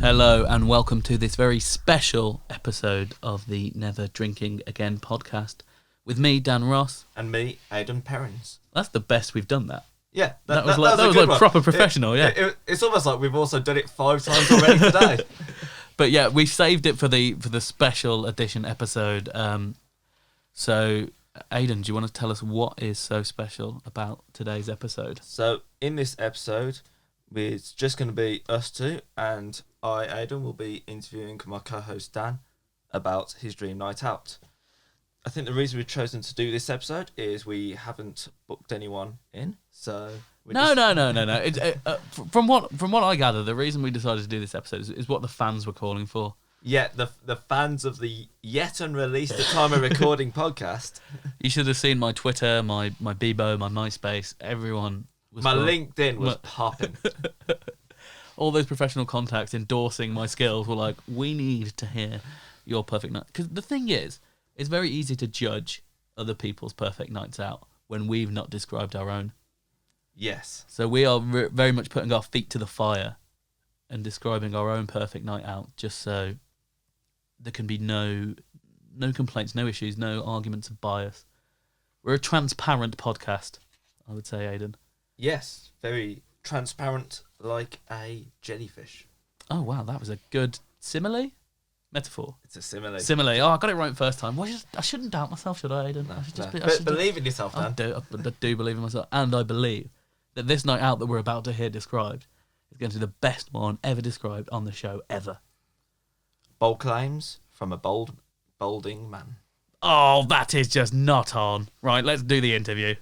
Hello and welcome to this very special episode of the Never Drinking Again podcast with me, Dan Ross. And me, Aidan Perrins. That's the best we've done that. Yeah, that was like proper professional, It's almost like we've also done it 5 times already today. But yeah, we saved it for the special edition episode. So, Aidan, do you want to tell us what is so special about today's episode? So, in this episode, it's just going to be us two, and I, Aidan, will be interviewing my co-host Dan about his dream night out. I think the reason we've chosen to do this episode is we haven't booked anyone in, so... No. From what I gather, the reason we decided to do this episode is what the fans were calling for. Yeah, the fans of the yet unreleased at time of recording podcast. You should have seen my Twitter, my Bebo, my MySpace. Everyone was... My LinkedIn was popping. All those professional contacts endorsing my skills were like, we need to hear your perfect night. Because the thing is, it's very easy to judge other people's perfect nights out when we've not described our own. Yes. So we are very much putting our feet to the fire and describing our own perfect night out, just so there can be no complaints, no issues, no arguments of bias. We're a transparent podcast, I would say, Aidan. Yes, very transparent, like a jellyfish. Oh wow, that was a good simile? Metaphor. It's a simile. Simile. Oh, I got it right first time. Well, I shouldn't doubt myself, should I, Aidan? No. Believe in yourself, Dan. I do believe in myself, and I believe that this night out that we're about to hear described is going to be the best one ever described on the show ever. Bold claims from a bolding man. Oh, that is just not on. Right, let's do the interview.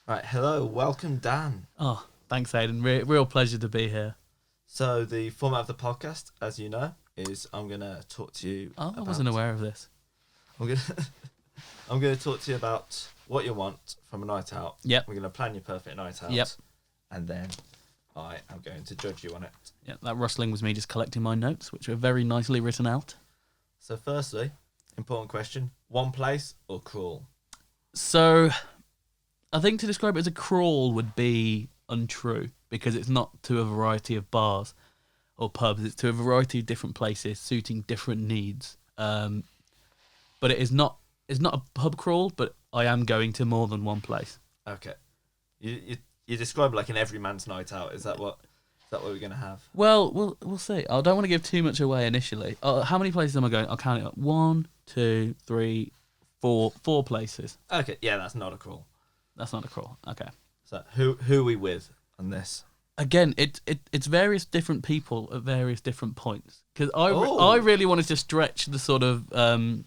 Right, hello, welcome, Dan. Oh, thanks, Aidan. Real pleasure to be here. So the format of the podcast, as you know, is I'm going to talk to you I wasn't aware of this. I'm going to talk to you about what you want from a night out. Yep. We're going to plan your perfect night out. Yep. And then I am going to judge you on it. Yeah, that rustling was me just collecting my notes, which were very nicely written out. So firstly, important question, one place or crawl? So, I think to describe it as a crawl would be untrue, because it's not to a variety of bars or pubs. It's to a variety of different places suiting different needs. But it's not a pub crawl, but I am going to more than one place. Okay. You describe it like an everyman's night out. Is that what we're going to have? Well, we'll see. I don't want to give too much away initially. How many places am I going? I'll count it up. 1, 2, 3, 4 places. Okay, yeah, that's not a crawl. That's not a crawl. Okay. So who are we with on this? Again, it's various different people at various different points, because I really wanted to stretch the sort of the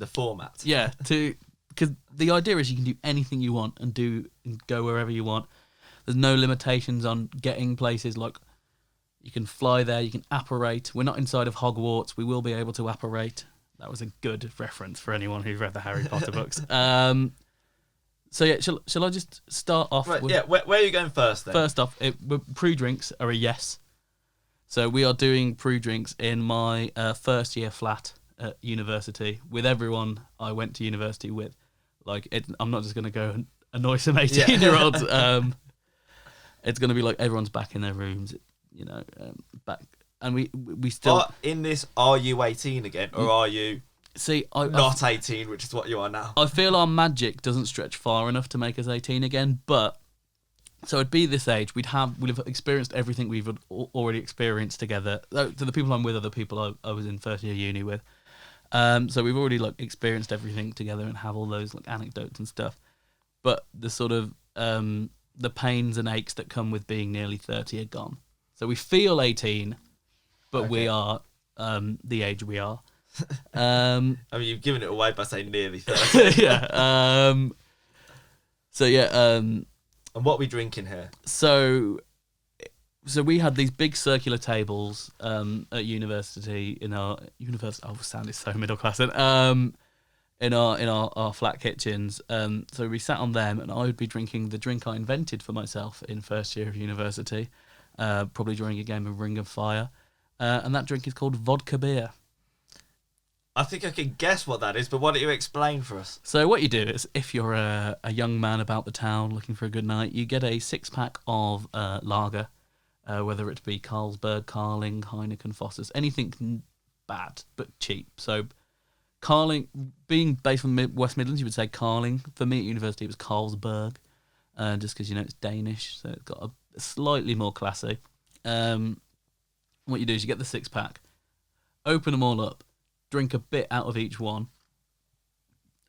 format. Yeah, because the idea is you can do anything you want and go wherever you want. There's no limitations on getting places. Like, you can fly there, you can apparate. We're not inside of Hogwarts. We will be able to apparate. That was a good reference for anyone who's read the Harry Potter books. So yeah, shall I just start off? Right, yeah, where are you going first then? First off, pre-drinks are a yes. So we are doing pre-drinks in my first year flat at university with everyone I went to university with. Like, I'm not just going to go and annoy some 18-year-olds. It's going to be like everyone's back in their rooms, back. And we still... in this, are you 18 again, or are you... See, not 18, which is what you are now. I feel our magic doesn't stretch far enough to make us 18 again, but so at be this age, we'd have experienced everything we've already experienced together. To the people I'm with are the people I was in first year uni with. So we've already experienced everything together and have all those anecdotes and stuff. But the sort of the pains and aches that come with being nearly 30 are gone. So we feel 18, but we are the age we are. I mean, you've given it away by saying nearly 30. Yeah. So yeah. And what are we drinking here? So we had these big circular tables at university in our university. Oh, sounded so middle class. And in our flat kitchens. So we sat on them, and I would be drinking the drink I invented for myself in first year of university, probably during a game of Ring of Fire, and that drink is called vodka beer. I think I can guess what that is, but why don't you explain for us? So what you do is, if you're a young man about the town looking for a good night, you get a 6-pack of lager, whether it be Carlsberg, Carling, Heineken, Foster's, anything bad but cheap. So Carling, being based from West Midlands, you would say Carling. For me at university, it was Carlsberg, just because, it's Danish, so it's got a slightly more classy. What you do is you get the 6-pack, open them all up, drink a bit out of each one,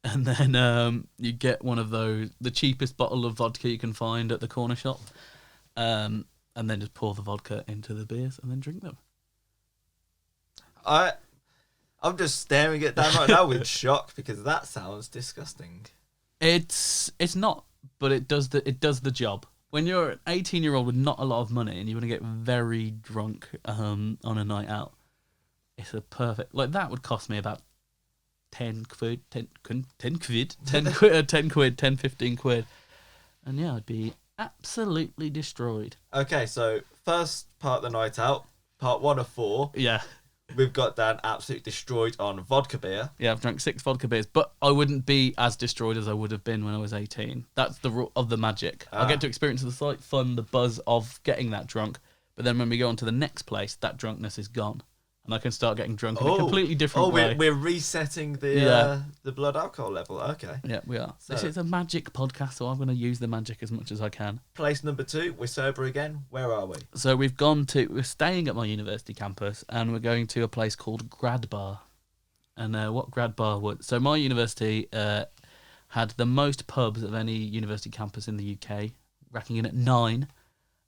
and then you get one of those, the cheapest bottle of vodka you can find at the corner shop, and then just pour the vodka into the beers and then drink them. I'm just staring at that right now with shock because that sounds disgusting. It's not, but it does the job. When you're an 18-year-old with not a lot of money and you want to get very drunk on a night out, it's a perfect... Like, that would cost me about 10 quid, 10 quid, 15 quid. And yeah, I'd be absolutely destroyed. Okay, so first part of the night out, part 1 of 4. Yeah. We've got Dan absolutely destroyed on vodka beer. Yeah, I've drank 6 vodka beers, but I wouldn't be as destroyed as I would have been when I was 18. That's the rule of the magic. I get to experience the slight fun, the buzz of getting that drunk, but then when we go on to the next place, that drunkenness is gone. And I can start getting drunk in a completely different way. We're resetting the blood alcohol level. Okay. Yeah, we are. So, this is a magic podcast, so I'm going to use the magic as much as I can. Place number 2, we're sober again. Where are we? So we're staying at my university campus, and we're going to a place called Grad Bar. And what Grad Bar was... So my university had the most pubs of any university campus in the UK, racking in at 9.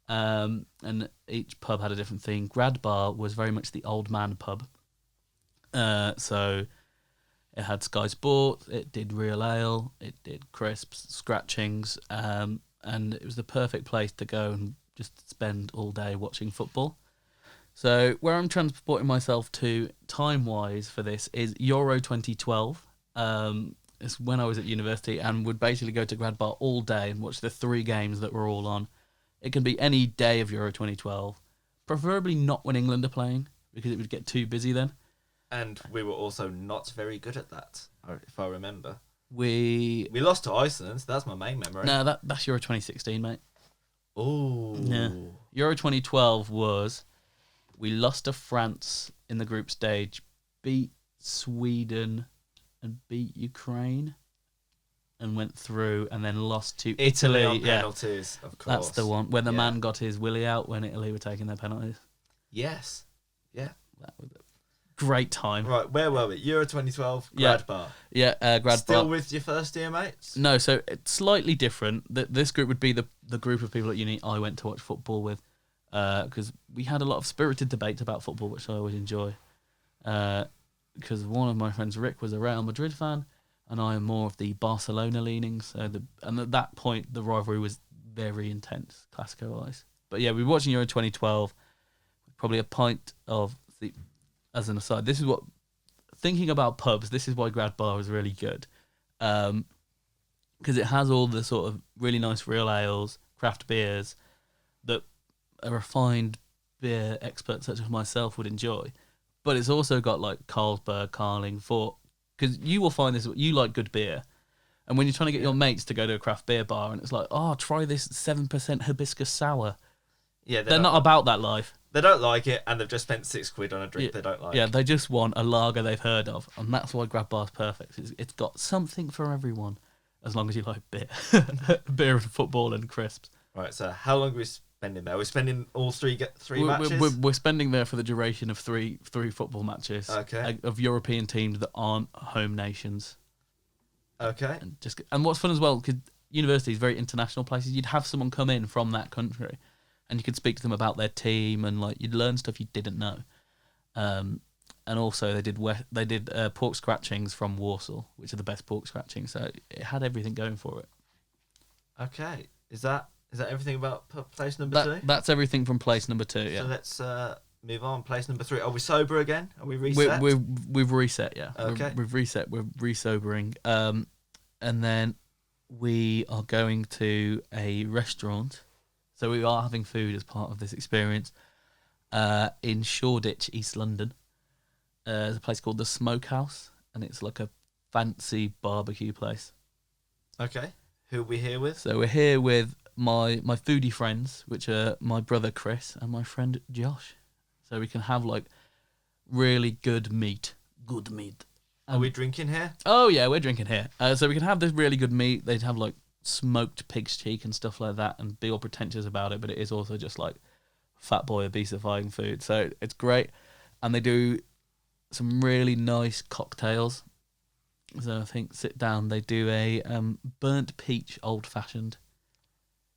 And each pub had a different theme. Grad Bar was very much the old man pub. So it had Sky Sports, it did real ale, it did crisps, scratchings, and it was the perfect place to go and just spend all day watching football. So where I'm transporting myself to time-wise for this is Euro 2012. It's when I was at university and would basically go to Grad Bar all day and watch the 3 games that were all on. It can be any day of Euro 2012, preferably not when England are playing, because it would get too busy then. And we were also not very good at that, if I remember. We lost to Iceland, that's my main memory. No, that's Euro 2016, mate. Oh. Yeah. Euro 2012 was, we lost to France in the group stage, beat Sweden and beat Ukraine, and went through, and then lost to Italy on penalties, of course. That's the one, where the man got his willy out when Italy were taking their penalties. Yes. Yeah. That was a great time. Right, where were we? Euro 2012, Grad Bar. Yeah, Grad Bar. Still with your first year mates? No, so it's slightly different. This group would be the group of people at uni I went to watch football with, because we had a lot of spirited debates about football, which I always enjoy. Because one of my friends, Rick, was a Real Madrid fan, and I am more of the Barcelona leaning. And at that point, the rivalry was very intense, Clasico-wise. But yeah, we were watching Euro 2012, probably a pint of... As an aside, this is what... Thinking about pubs, this is why Grad Bar is really good. Because it has all the sort of really nice real ales, craft beers, that a refined beer expert such as myself would enjoy. But it's also got like Carlsberg, Carling, Fort... Because you will find this, you like good beer. And when you're trying to get your mates to go to a craft beer bar and it's like, oh, try this 7% hibiscus sour. Yeah, they're not about that life. They don't like it, and they've just spent £6 on a drink they don't like. Yeah, they just want a lager they've heard of, and that's why Grad Bar's perfect. It's got something for everyone, as long as you like beer. Beer and football and crisps. Right, so how long are we spending there? We're spending all three matches? We're spending there for the duration of three football matches. Okay. Of European teams that aren't home nations. Okay. And what's fun as well, because universities, very international places, you'd have someone come in from that country, and you could speak to them about their team, and like you'd learn stuff you didn't know. And also they did pork scratchings from Warsaw, which are the best pork scratchings. So it had everything going for it. Okay, is that everything about place number 2? That's everything from place number 2. Yeah. So let's move on. Place number 3. Are we sober again? Are we reset? We've reset. Yeah. Okay. We've reset. We're resobering. And then we are going to a restaurant. So we are having food as part of this experience in Shoreditch, East London. There's a place called the Smokehouse. and it's like a fancy barbecue place. Okay. Who are we here with? So we're here with my foodie friends, which are my brother Chris and my friend Josh. So we can have like really good meat. Good meat. Are we drinking here? Oh yeah, we're drinking here. So we can have this really good meat. They'd have like smoked pig's cheek and stuff like that, and be all pretentious about it. But it is also just like fat boy obesifying food. So it's great, and they do some really nice cocktails. So I think sit down. They do a burnt peach old fashioned.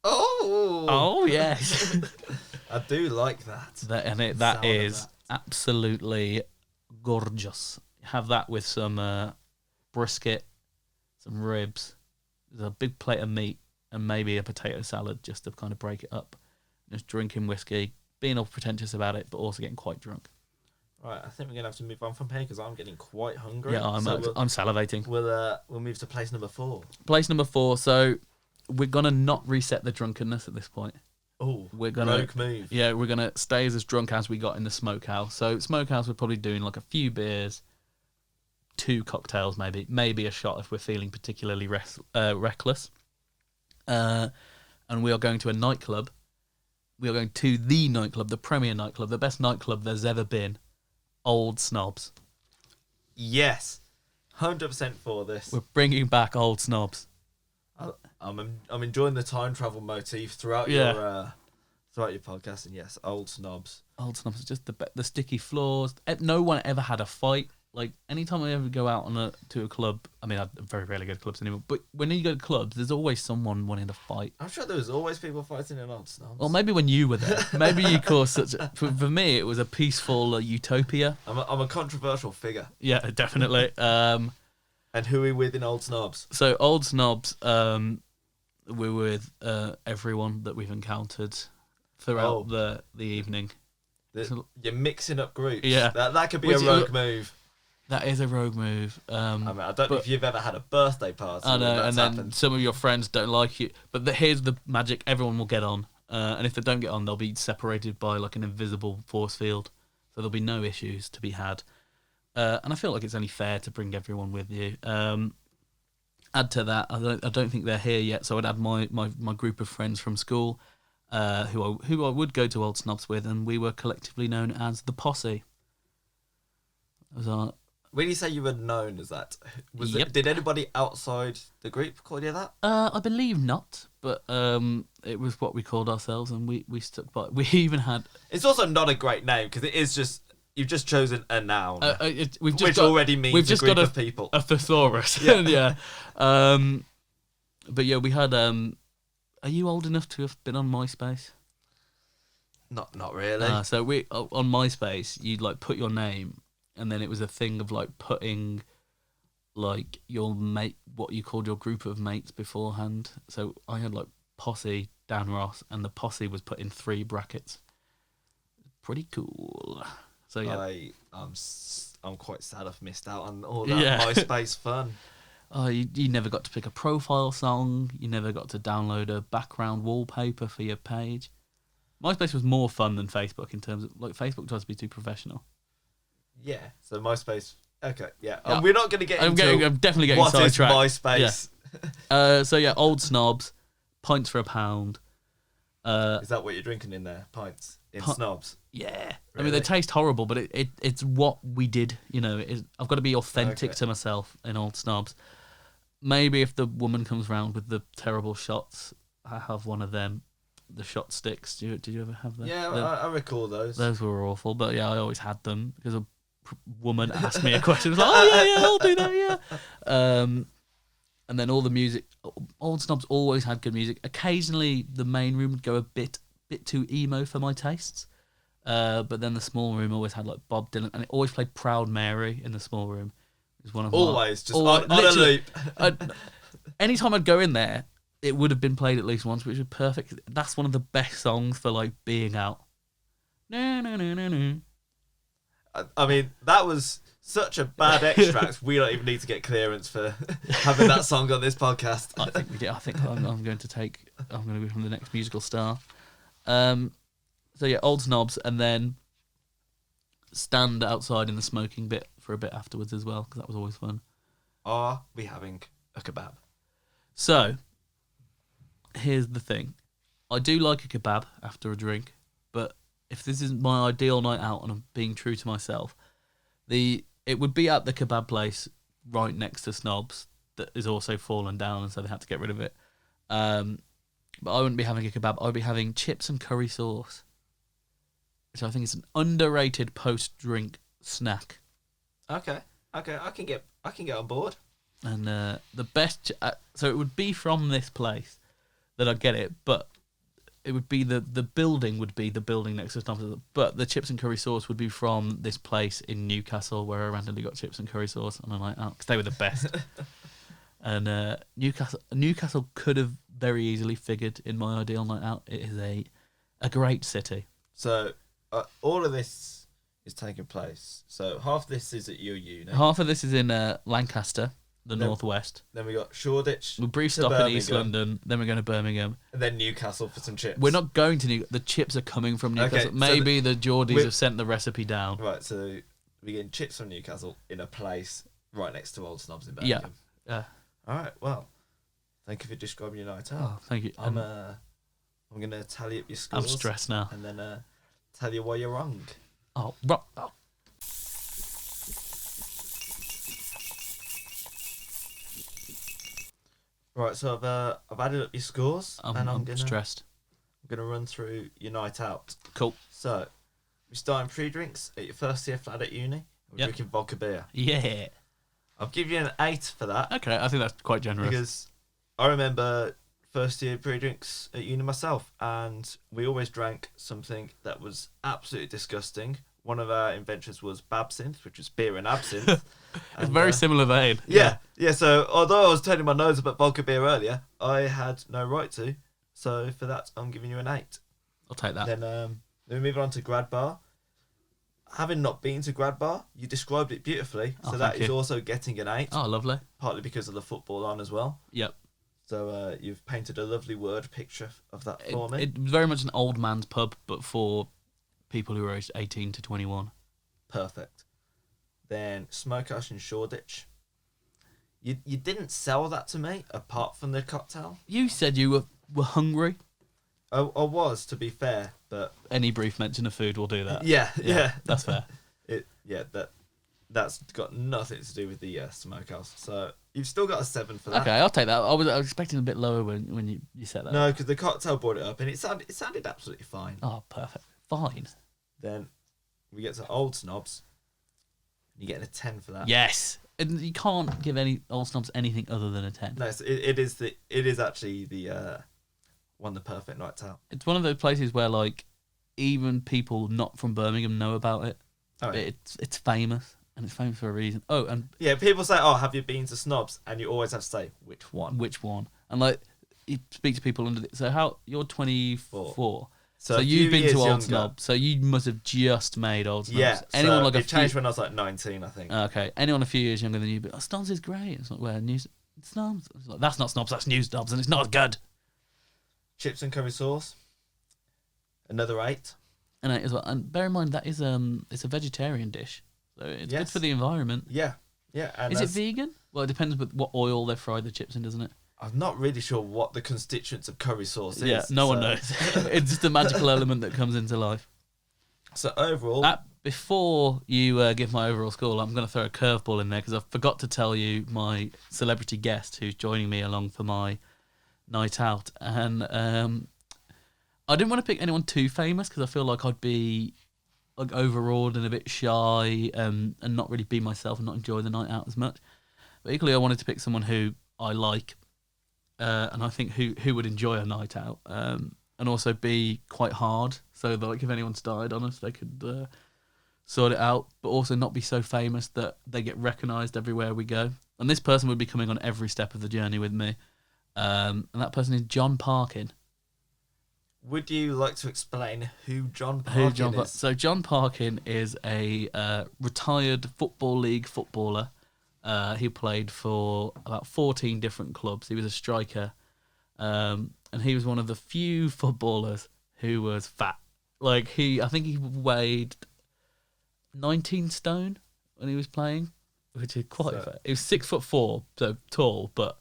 Oh yes. I do like that. That is absolutely gorgeous. Have that with some brisket, some ribs, there's a big plate of meat, and maybe a potato salad just to kind of break it up. Just drinking whiskey, being all pretentious about it, but also getting quite drunk. Right, I think we're gonna have to move on from here because I'm getting quite hungry. Yeah, I'm salivating. We'll move to place number 4. Place number 4. So we're gonna not reset the drunkenness at this point. Oh, we're gonna rogue move. Yeah, we're gonna stay as drunk as we got in the Smokehouse. So Smokehouse, we're probably doing like a few beers, 2 cocktails, maybe a shot if we're feeling particularly reckless. And we are going to a nightclub. We are going to the nightclub, the premier nightclub, the best nightclub there's ever been. Old Snobs. Yes, 100% for this. We're bringing back Old Snobs. I'm enjoying the time travel motif throughout your podcast, and yes, Old Snobs. Old Snobs is just the sticky floors. No one ever had a fight. Like anytime I ever go out to a club, I mean I very rarely go to clubs anymore. But when you go to clubs, there's always someone wanting to fight. I'm sure there was always people fighting in Old Snobs. Well, maybe when you were there, maybe you caused such. For me, it was a peaceful utopia. I'm a controversial figure. Yeah, definitely. And who are we with in Old Snobs? So Old Snobs, we're with everyone that we've encountered throughout the evening. You're mixing up groups. Yeah, that could be a rogue move. That is a rogue move. I don't know if you've ever had a birthday party. I know, and then some of your friends don't like you. But here's the magic: everyone will get on, and if they don't get on, they'll be separated by like an invisible force field, so there'll be no issues to be had. And I feel like it's only fair to bring everyone with you. Add to that, I don't think they're here yet, so I'd add my group of friends from school, who I would go to Old Snobs with, and we were collectively known as the Posse. When you say you were known as that, Yep. Did anybody outside the group call you that? I believe not, but it was what we called ourselves, and we stuck by. We even had. It's also not a great name because it is just you've just chosen a noun, which already means we've just a group got of people. A thesaurus. Yeah. But yeah, we had. Are you old enough to have been on MySpace? Not really. So we on MySpace, you'd like put your name. And then it was a thing of like putting like your mate, what you called your group of mates beforehand. So I had like Posse, Dan Ross, and the Posse was put in 3 brackets. Pretty cool. So yeah, I'm quite sad I've missed out on all that MySpace fun. Oh, you never got to pick a profile song. You never got to download a background wallpaper for your page. MySpace was more fun than Facebook in terms of like Facebook tries to be too professional. Yeah, so MySpace. Okay, yeah. We're not going to get I'm definitely getting sidetracked. What is MySpace? Yeah. So yeah, Old Snobs, pints for £1. Is that what you're drinking in there? Pints in Snobs? Yeah. Really? I Really? mean, they taste horrible, but it's what we did. You know, I've got to be authentic to myself in Old Snobs. Maybe if the woman comes round with the terrible shots, I have one of them. The shot sticks. Did you ever have that? Yeah, I recall those. Those were awful, but yeah, I always had them because a woman asked me a question. I was like, oh yeah, I'll do that, yeah. And then all the music. Old Snobs always had good music. Occasionally, the main room would go a bit too emo for my tastes. But then the small room always had like Bob Dylan, and it always played Proud Mary in the small room. It was one of always on a loop. Anytime I'd go in there, it would have been played at least once, which was perfect. That's one of the best songs for like being out. No. I mean, that was such a bad extract. We don't even need to get clearance for having that song on this podcast. I think we did. I think I'm going to become the next musical star. So yeah, Old Snobs, and then stand outside in the smoking bit for a bit afterwards as well, because that was always fun. Are we having a kebab? So, here's the thing. I do like a kebab after a drink, but if this isn't my ideal night out and I'm being true to myself, it would be at the kebab place right next to Snobs that is also fallen down, and so they had to get rid of it. But I wouldn't be having a kebab. I'd be having chips and curry sauce, which I think is an underrated post-drink snack. Okay, I can get on board. And the best, so it would be from this place that I'd get it, but it would be the building would be the building next to Snobs, but the chips and curry sauce would be from this place in Newcastle where I randomly got chips and curry sauce on a night out because they were the best. And Newcastle could have very easily figured in my ideal night out. It is a great city. So all of this is taking place. So half this is at your uni. Half of this is in Lancaster, the northwest. Then we got Shoreditch. We'll brief stop in East London. Then we're going to Birmingham. And then Newcastle for some chips. We're not going to Newcastle. The chips are coming from Newcastle. Okay, so Maybe the Geordies have sent the recipe down. Right, so we're getting chips from Newcastle in a place right next to Old Snobs in Birmingham. Yeah. All right, well, thank you for describing your night out. Oh, thank you. I'm going to tally up your scores. I'm stressed now. And then tell you why you're wrong. Oh. Right, so I've added up your scores, and I'm stressed. I'm gonna run through your night out. Cool. So we're starting pre-drinks at your first year flat at uni. We're drinking vodka beer. Yeah. I'll give you an 8 for that. Okay, I think that's quite generous. Because I remember first year pre-drinks at uni myself, and we always drank something that was absolutely disgusting. One of our inventions was Babsinthe, which was beer and absinthe. It's very similar vein. Yeah. So although I was turning my nose up at vodka beer earlier, I had no right to. So for that, I'm giving you an 8. I'll take that. Then we move on to grad bar. Having not been to grad bar, you described it beautifully. So that is also getting an 8. Oh, lovely. Partly because of the football on as well. Yep. So you've painted a lovely word picture of that for me. It was very much an old man's pub, but for people who are aged 18 to 21. Perfect. Then Smokehouse in Shoreditch. You didn't sell that to me, apart from the cocktail. You said you were hungry. I was, to be fair, but Any brief mention of food will do that. Yeah. That's fair. That's got nothing to do with the Smokehouse. So you've still got a 7 for that. Okay, I'll take that. I was expecting a bit lower when you said that. No, because the cocktail brought it up, and it sounded absolutely fine. Oh, perfect. Fine. Then we get to Old Snobs. You're getting a 10 for that. Yes. And you can't give any Old Snobs anything other than a 10. No, it is actually the one of the perfect nights out. It's one of those places where like even people not from Birmingham know about it. Oh, yeah. It's famous, and it's famous for a reason. Oh, and yeah, people say, "Oh, have you been to Snobs?" And you always have to say which one. Which one? And like you speak to people under. So how you're 24. So a you've few been to years Old younger. Snob. So you must have just made Old Snobs. Yeah, Anyone so like it changed when I was like 19, I think. Okay, anyone a few years younger than you, but Snobs is great. It's like where new Snobs. It's like, that's not Snobs. That's new Snobs, and it's not as good. Chips and curry sauce. Another 8. And as well, and bear in mind that is it's a vegetarian dish, so it's good for the environment. Yeah. And Is it vegan? Well, it depends with what oil they fry the chips in, doesn't it? I'm not really sure what the constituents of curry sauce is. Yeah, no one knows. It's just a magical element that comes into life. So overall, before you give my overall score, I'm going to throw a curveball in there because I forgot to tell you my celebrity guest who's joining me along for my night out, and I didn't want to pick anyone too famous because I feel like I'd be like overawed and a bit shy and not really be myself and not enjoy the night out as much. But equally, I wanted to pick someone who I like and I think who would enjoy a night out and also be quite hard. So that, like if anyone started on us, they could sort it out, but also not be so famous that they get recognised everywhere we go. And this person would be coming on every step of the journey with me. And that person is John Parkin. Would you like to explain who John Parkin is? So John Parkin is a retired Football League footballer. He played for about 14 different clubs. He was a striker. And he was one of the few footballers who was fat. Like I think he weighed 19 stone. when he was playing, which is quite So- fair. He was 6'4", so tall, but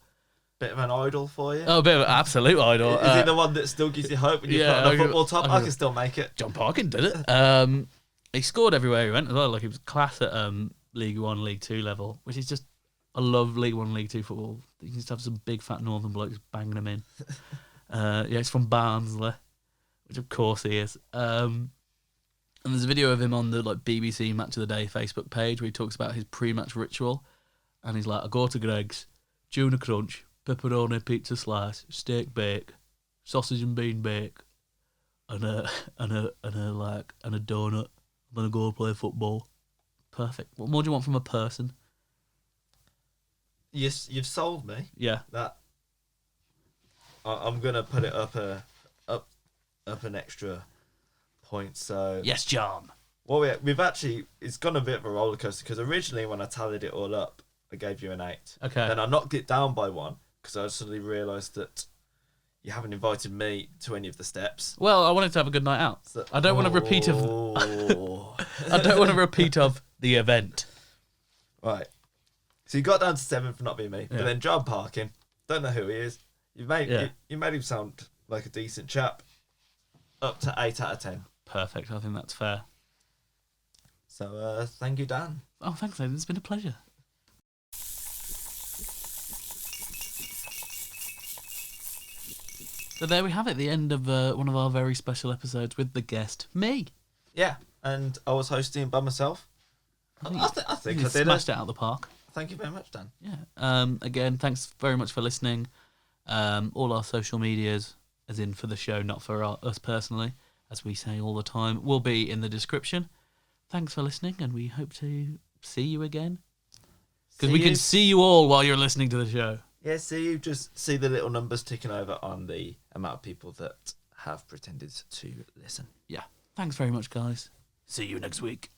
Bit of an idol for you. a bit of an absolute idol. Is he the one that still gives you hope when you yeah, put on a I football top? I I can still make it. John Parkin did it. He scored everywhere he went as well. Like he was class at League 1, League 2 level, which is just, I love League 1, League 2 football. You can just have some big fat northern blokes banging them in. Yeah, it's from Barnsley, which of course he is. And there's a video of him on the BBC Match of the Day Facebook page where he talks about his pre-match ritual, and he's like, I go to Greg's, tuna crunch, pepperoni pizza slice, steak bake, sausage and bean bake, and a donut. I'm gonna go play football. Perfect. What more do you want from a person? You've sold me. Yeah. That I'm gonna put it up an extra point. So Yes, John. well, we've actually, it's gone a bit of a roller coaster because originally when I tallied it all up, I gave you an 8. Okay. Then I knocked it down by 1 because I suddenly realised that you haven't invited me to any of the steps. Well, I wanted to have a good night out. So, I don't want a repeat of. I don't want a repeat of the event. Right. So you got down to 7 for not being me, Yeah. but then John Parkin, don't know who he is. You made Yeah. you made him sound like a decent chap. Up to 8 out of 10. Perfect. I think that's fair. So thank you, Dan. Oh, thanks, Aidan. It's been a pleasure. So there we have it, the end of one of our very special episodes with the guest, me. Yeah, and I was hosting by myself. I think You I did smashed it. it out of the park. Thank you very much, Dan. Yeah. Again, thanks very much for listening. All our social medias, as in for the show, not for us personally, as we say all the time, will be in the description. Thanks for listening, and we hope to see you again. Because we can see you all while you're listening to the show. Yeah, see you. Just see the little numbers ticking over on the amount of people that have pretended to listen. Yeah. Thanks very much, guys. See you next week.